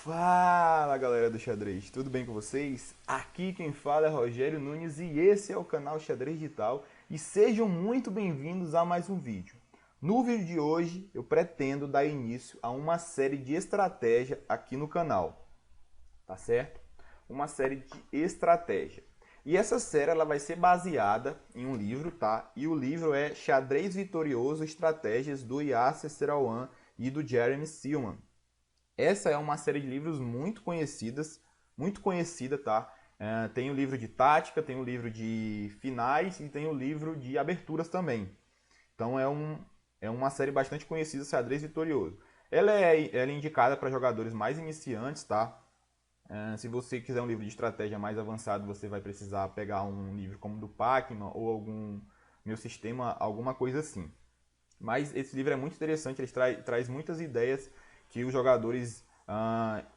Fala galera do xadrez, tudo bem com vocês? Aqui quem fala é Rogério Nunes e esse é o canal Xadrez Digital e sejam muito bem-vindos a mais um vídeo. No vídeo de hoje eu pretendo dar início a uma série de estratégia aqui no canal, tá certo? Uma série de estratégia. E essa série ela vai ser baseada em um livro, tá? E o livro é Xadrez Vitorioso, Estratégias do Yasser Seirawan e do Jeremy Silman. Essa é uma série de livros muito conhecida, tá? Tem o livro de tática, tem o livro de finais e tem o livro de aberturas também. Então é uma série bastante conhecida, Xadrez Vitorioso. Ela é indicada para jogadores mais iniciantes, tá? Se você quiser um livro de estratégia mais avançado, você vai precisar pegar um livro como do Pacman ou algum Meu Sistema, alguma coisa assim. Mas esse livro é muito interessante, ele traz muitas ideias que os jogadores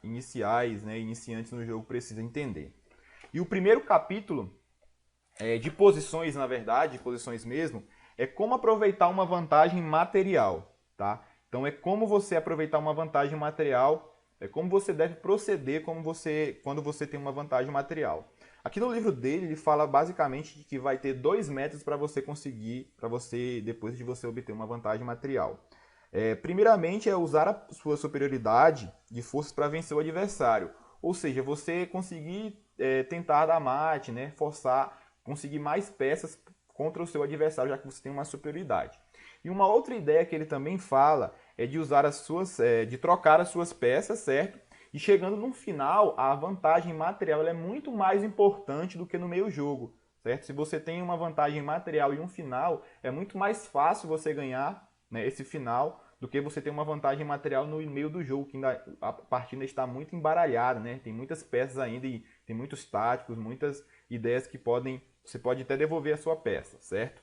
iniciais, né, iniciantes no jogo precisam entender. E o primeiro capítulo de posições, na verdade, posições mesmo, é como aproveitar uma vantagem material, tá? Então é como você aproveitar uma vantagem material, é como você deve proceder quando você tem uma vantagem material. Aqui no livro dele, ele fala basicamente que vai ter 2 métodos para você conseguir, depois de você obter uma vantagem material. Primeiramente é usar a sua superioridade de forças para vencer o adversário. Ou seja, você conseguir tentar dar mate, né, forçar, conseguir mais peças contra o seu adversário, já que você tem uma superioridade. E uma outra ideia que ele também fala é de usar de trocar as suas peças, certo? E chegando no final, a vantagem material ela é muito mais importante do que no meio jogo, certo? Se você tem uma vantagem material e um final, é muito mais fácil você ganhar, né, esse final do que você ter uma vantagem material no meio do jogo, que a partida está muito embaralhada, né? Tem muitas peças ainda e tem muitos táticos, muitas ideias que você pode até devolver a sua peça, certo?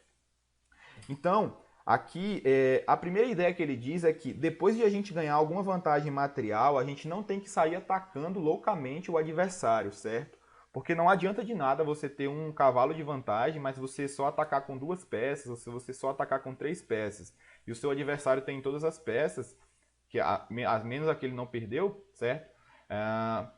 Então, aqui, a primeira ideia que ele diz é que depois de a gente ganhar alguma vantagem material, a gente não tem que sair atacando loucamente o adversário, certo? Porque não adianta de nada você ter um cavalo de vantagem, mas você só atacar com 2 peças, ou se você só atacar com 3 peças, e o seu adversário tem todas as peças, as menos a que ele não perdeu, certo?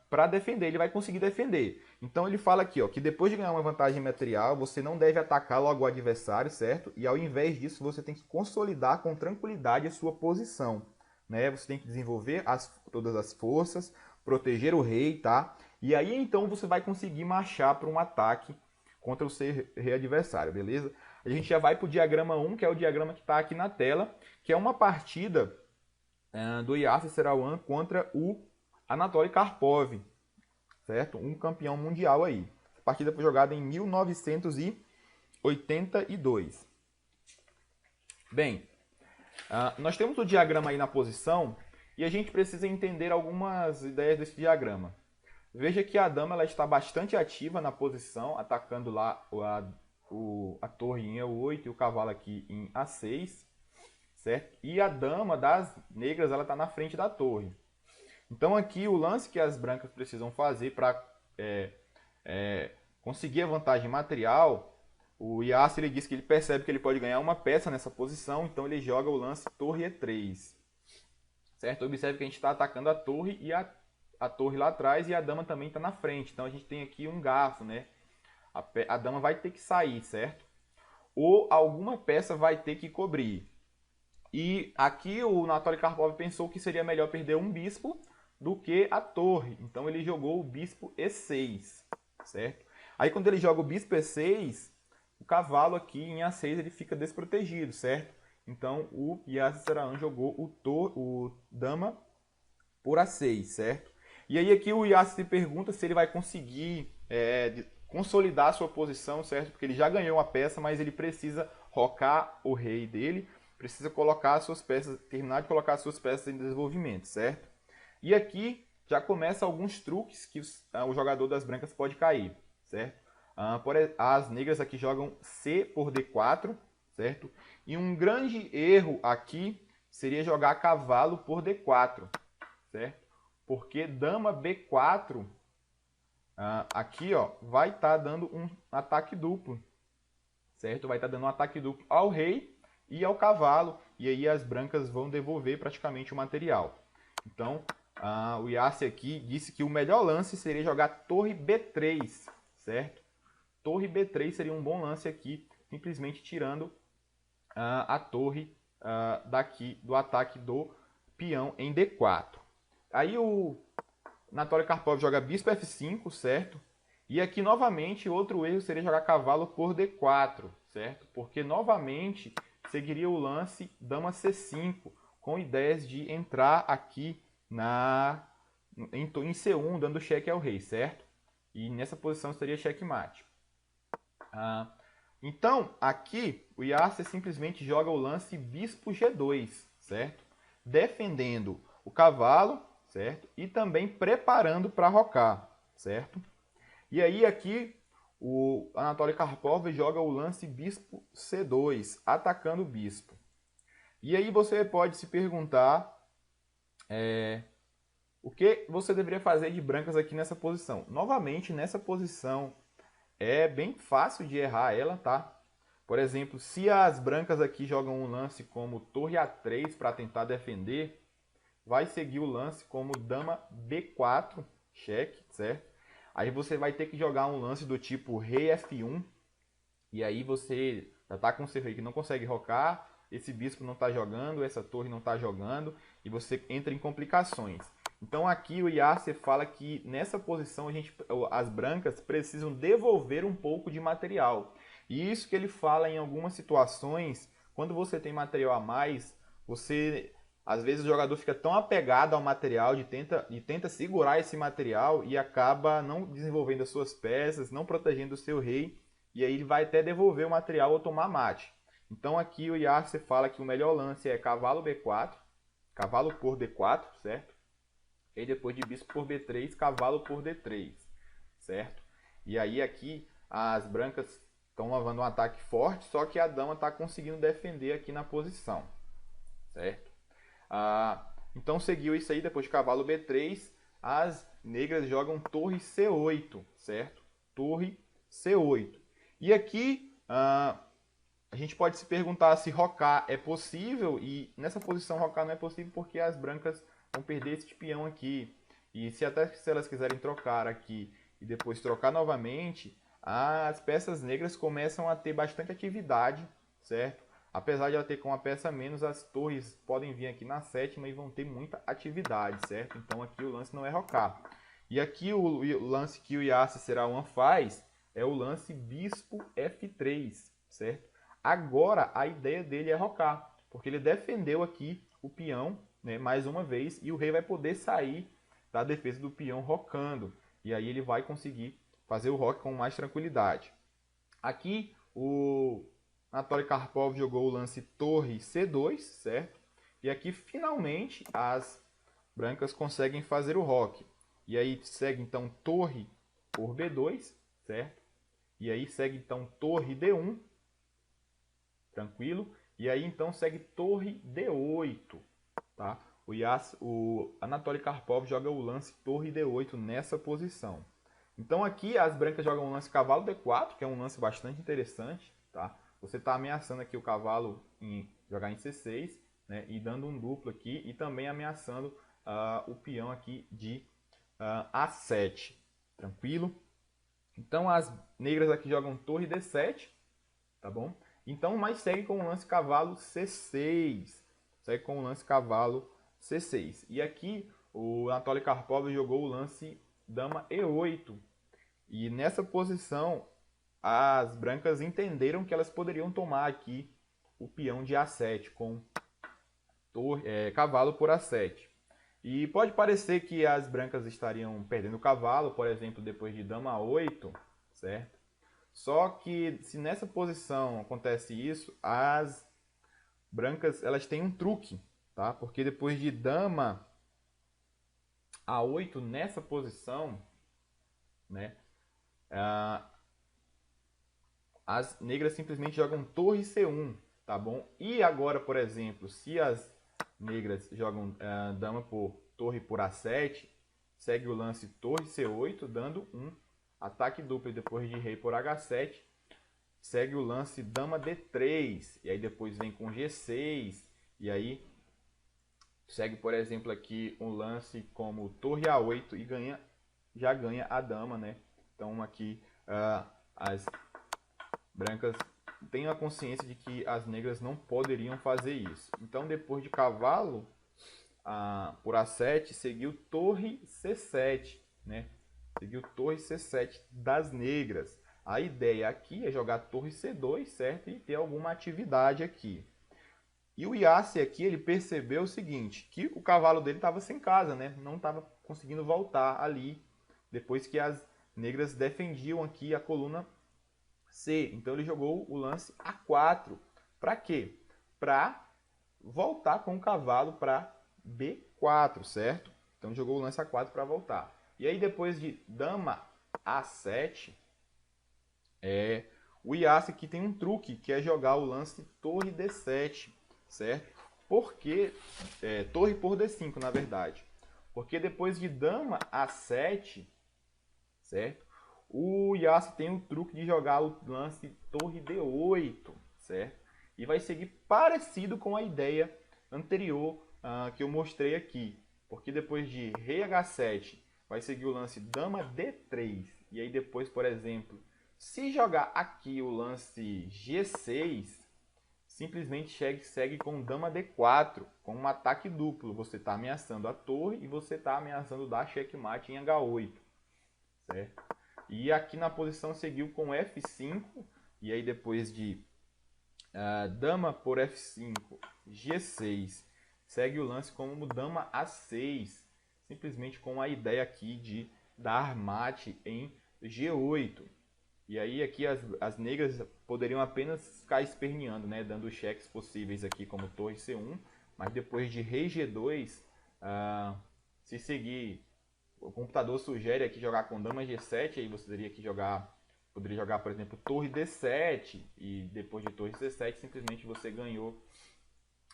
Para defender, ele vai conseguir defender. Então ele fala aqui, ó, que depois de ganhar uma vantagem material, você não deve atacar logo o adversário, certo? E ao invés disso, você tem que consolidar com tranquilidade a sua posição, né? Você tem que desenvolver todas as forças, proteger o rei, tá? E aí então você vai conseguir marchar para um ataque contra o seu rei adversário, beleza? A gente já vai para o diagrama 1, que é o diagrama que está aqui na tela, que é uma partida do Yasser Seirawan contra o Anatoly Karpov, certo? Um campeão mundial aí. A partida foi jogada em 1982. Bem, nós temos o diagrama aí na posição e a gente precisa entender algumas ideias desse diagrama. Veja que a dama ela está bastante ativa na posição, atacando lá a torre em E8 e o cavalo aqui em A6, certo? E a dama das negras ela está na frente da torre. Então aqui o lance que as brancas precisam fazer para conseguir a vantagem material, o Yasser ele diz que ele percebe que ele pode ganhar uma peça nessa posição, então ele joga o lance torre E3. Certo? Observe que a gente está atacando a torre e a torre lá atrás e a dama também está na frente. Então a gente tem aqui um garfo, né? A dama vai ter que sair, certo? Ou alguma peça vai ter que cobrir. E aqui o Anatoly Karpov pensou que seria melhor perder um bispo do que a torre. Então ele jogou o bispo E6, certo? Aí quando ele joga o bispo E6, o cavalo aqui em A6 ele fica desprotegido, certo? Então o Yasser Seirawan jogou o dama por A6, certo? E aí aqui o Yasser se pergunta se ele vai conseguir consolidar a sua posição, certo? Porque ele já ganhou uma peça, mas ele precisa rocar o rei dele, precisa colocar as suas peças, terminar de colocar as suas peças em desenvolvimento, certo? E aqui já começa alguns truques que o jogador das brancas pode cair, certo? As negras aqui jogam C por D4, certo? E um grande erro aqui seria jogar cavalo por D4, certo? Porque dama B4 aqui, ó, vai estar dando um ataque duplo, certo? Vai estar dando um ataque duplo ao rei e ao cavalo, e aí as brancas vão devolver praticamente o material. Então, o Yassi aqui disse que o melhor lance seria jogar torre B3, certo? Torre B3 seria um bom lance aqui, simplesmente tirando a torre daqui do ataque do peão em D4. Aí o Anatoly Karpov joga bispo F5, certo? E aqui novamente outro erro seria jogar cavalo por D4, certo? Porque novamente seguiria o lance dama C5, com ideias de entrar aqui em C1, dando cheque ao rei, certo? E nessa posição seria checkmate. Então, aqui o Yasser simplesmente joga o lance bispo G2, certo? Defendendo o cavalo, certo? E também preparando para rocar, certo? E aí aqui o Anatoly Karpov joga o lance bispo C2, atacando o bispo. E aí você pode se perguntar o que você deveria fazer de brancas aqui nessa posição. Novamente, nessa posição é bem fácil de errar ela, tá? Por exemplo, se as brancas aqui jogam um lance como torre A3 para tentar defender, vai seguir o lance como dama B4, cheque, certo? Aí você vai ter que jogar um lance do tipo rei F1, e aí você já está com o seu rei que não consegue rocar, esse bispo não está jogando, essa torre não está jogando, e você entra em complicações. Então aqui o Yasser fala que nessa posição as brancas precisam devolver um pouco de material. E isso que ele fala em algumas situações, quando você tem material a mais, às vezes o jogador fica tão apegado ao material e tenta segurar esse material e acaba não desenvolvendo as suas peças, não protegendo o seu rei, e aí ele vai até devolver o material ou tomar mate. Então aqui o Yasser fala que o melhor lance é cavalo B4, cavalo por D4, certo? E depois de bispo por B3, cavalo por D3, certo? E aí aqui as brancas estão levando um ataque forte, só que a dama está conseguindo defender aqui na posição, certo? Então seguiu isso aí, depois de cavalo B3, as negras jogam torre C8, certo? Torre C8. E aqui a gente pode se perguntar se rocar é possível, e nessa posição rocar não é possível porque as brancas vão perder esse peão aqui. E se elas quiserem trocar aqui e depois trocar novamente, as peças negras começam a ter bastante atividade, certo? Apesar de ela ter com uma peça menos, as torres podem vir aqui na sétima e vão ter muita atividade, certo? Então aqui o lance não é rocar. E aqui o lance que o Yasser Seirawan faz é o lance bispo F3, certo? Agora a ideia dele é rocar, porque ele defendeu aqui o peão, né, mais uma vez, e o rei vai poder sair da defesa do peão rocando. E aí ele vai conseguir fazer o roque com mais tranquilidade. Aqui o Anatoly Karpov jogou o lance torre C2, certo? E aqui finalmente as brancas conseguem fazer o roque. E aí segue então torre por B2, certo? E aí segue então torre D1, tranquilo? E aí então segue torre D8, tá? O Anatoly Karpov joga o lance torre D8 nessa posição. Então aqui as brancas jogam o lance cavalo D4, que é um lance bastante interessante, tá? Você está ameaçando aqui o cavalo em jogar em C6, né? E dando um duplo aqui, e também ameaçando o peão aqui de A7, tranquilo? Então as negras aqui jogam torre D7, tá bom? Então, mas segue com o lance cavalo C6, segue com o lance cavalo C6. E aqui o Anatoly Karpov jogou o lance dama E8. E nessa posição as brancas entenderam que elas poderiam tomar aqui o peão de A7 com cavalo por A7. E pode parecer que as brancas estariam perdendo o cavalo, por exemplo, depois de dama 8, certo? Só que se nessa posição acontece isso, as brancas elas têm um truque, tá? Porque depois de dama A8 nessa posição, né? As negras simplesmente jogam torre C1, tá bom? E agora, por exemplo, se as negras jogam dama por torre por A7, segue o lance torre C8, dando um ataque duplo. Depois de rei por H7, segue o lance dama D3, e aí depois vem com G6, e aí segue, por exemplo, aqui um lance como torre A8 e já ganha a dama, né? Então aqui as brancas têm a consciência de que as negras não poderiam fazer isso. Então depois de cavalo por A7, seguiu torre C7, né? Seguiu torre C7 das negras. A ideia aqui é jogar torre C2, certo? E ter alguma atividade aqui. E o Yassi aqui, ele percebeu o seguinte, que o cavalo dele estava sem casa, né? Não estava conseguindo voltar ali, depois que as negras defendiam aqui a coluna C. Então ele jogou o lance A4. Para quê? Para voltar com o cavalo para B4, certo? Então jogou o lance A4 para voltar. E aí depois de dama A7, o Yassi aqui tem um truque, que é jogar o lance torre D7, certo? Porque torre por D5, na verdade. Porque depois de dama A7, certo? O Yassi tem o truque de jogar o lance torre D8, certo? E vai seguir parecido com a ideia anterior que eu mostrei aqui. Porque depois de rei H7, vai seguir o lance dama D3. E aí depois, por exemplo, se jogar aqui o lance G6, simplesmente segue com dama D4, com um ataque duplo. Você está ameaçando a torre e você está ameaçando dar checkmate em H8, certo? E aqui na posição seguiu com F5, e aí depois de dama por F5, G6, segue o lance como dama A6, simplesmente com a ideia aqui de dar mate em G8. E aí aqui as negras poderiam apenas ficar esperneando, né, dando os cheques possíveis aqui como torre C1, mas depois de rei G2, se seguir, o computador sugere aqui jogar com dama G7, aí você poderia jogar, por exemplo, torre D7, e depois de torre C7 simplesmente você ganhou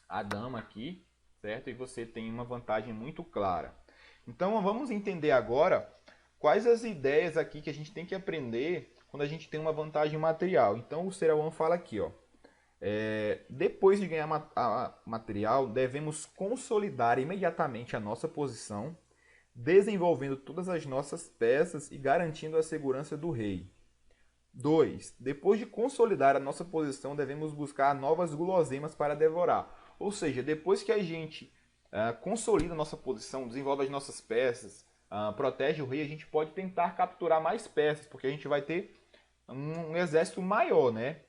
a dama aqui, certo? E você tem uma vantagem muito clara. Então vamos entender agora quais as ideias aqui que a gente tem que aprender quando a gente tem uma vantagem material. Então o Serawan fala aqui, ó, depois de ganhar material, devemos consolidar imediatamente a nossa posição, desenvolvendo todas as nossas peças e garantindo a segurança do rei. 2. Depois de consolidar a nossa posição, devemos buscar novas guloseimas para devorar. Ou seja, depois que a gente consolida a nossa posição, desenvolve as nossas peças, protege o rei, a gente pode tentar capturar mais peças, porque a gente vai ter um exército maior, né?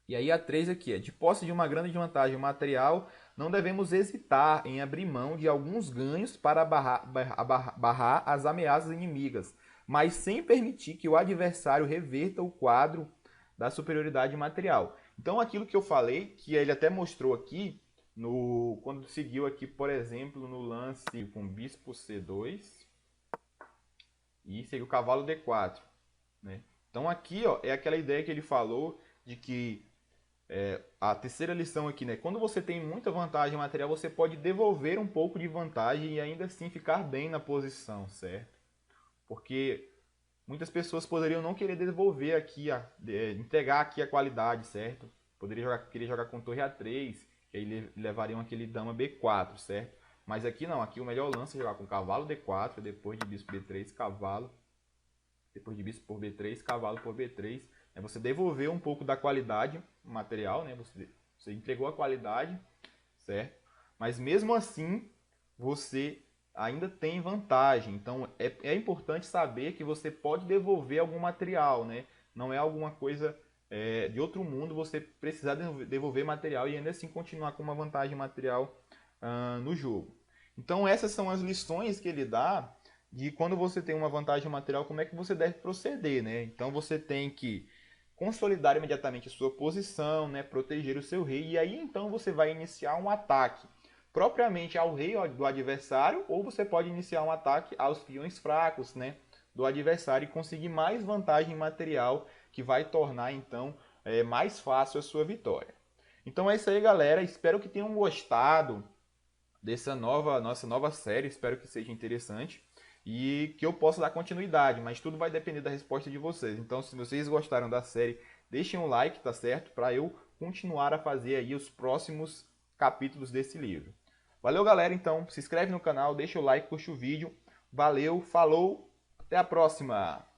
E aí a 3 aqui de posse de uma grande vantagem material, não devemos hesitar em abrir mão de alguns ganhos para barrar as ameaças inimigas, mas sem permitir que o adversário reverta o quadro da superioridade material. Então aquilo que eu falei, que ele até mostrou aqui, quando seguiu aqui, por exemplo, no lance com bispo C2 e seguiu cavalo D4, né? Então aqui é aquela ideia que ele falou de que a terceira lição aqui, né? Quando você tem muita vantagem material, você pode devolver um pouco de vantagem e ainda assim ficar bem na posição, certo? Porque muitas pessoas poderiam não querer devolver aqui, entregar aqui a qualidade, certo? Querer jogar com torre A3, e aí levariam aquele dama B4, certo? Mas aqui não, aqui o melhor lance é jogar com cavalo D4, depois de bispo B3, cavalo, depois de bispo por B3, cavalo por B3, você devolveu um pouco da qualidade material, né? Você entregou a qualidade, certo? Mas mesmo assim, você ainda tem vantagem. Então, é importante saber que você pode devolver algum material, né? Não é alguma coisa de outro mundo você precisar devolver material e ainda assim continuar com uma vantagem material no jogo. Então, essas são as lições que ele dá de quando você tem uma vantagem material, como é que você deve proceder, né? Então, você tem que consolidar imediatamente a sua posição, né, proteger o seu rei, e aí então você vai iniciar um ataque propriamente ao rei do adversário, ou você pode iniciar um ataque aos peões fracos, né, do adversário e conseguir mais vantagem material, que vai tornar então mais fácil a sua vitória. Então é isso aí, galera, espero que tenham gostado dessa nossa nova série, espero que seja interessante e que eu possa dar continuidade, mas tudo vai depender da resposta de vocês. Então, se vocês gostaram da série, deixem um like, tá certo? Para eu continuar a fazer aí os próximos capítulos desse livro. Valeu, galera, então. Se inscreve no canal, deixa o like, curte o vídeo. Valeu, falou, até a próxima!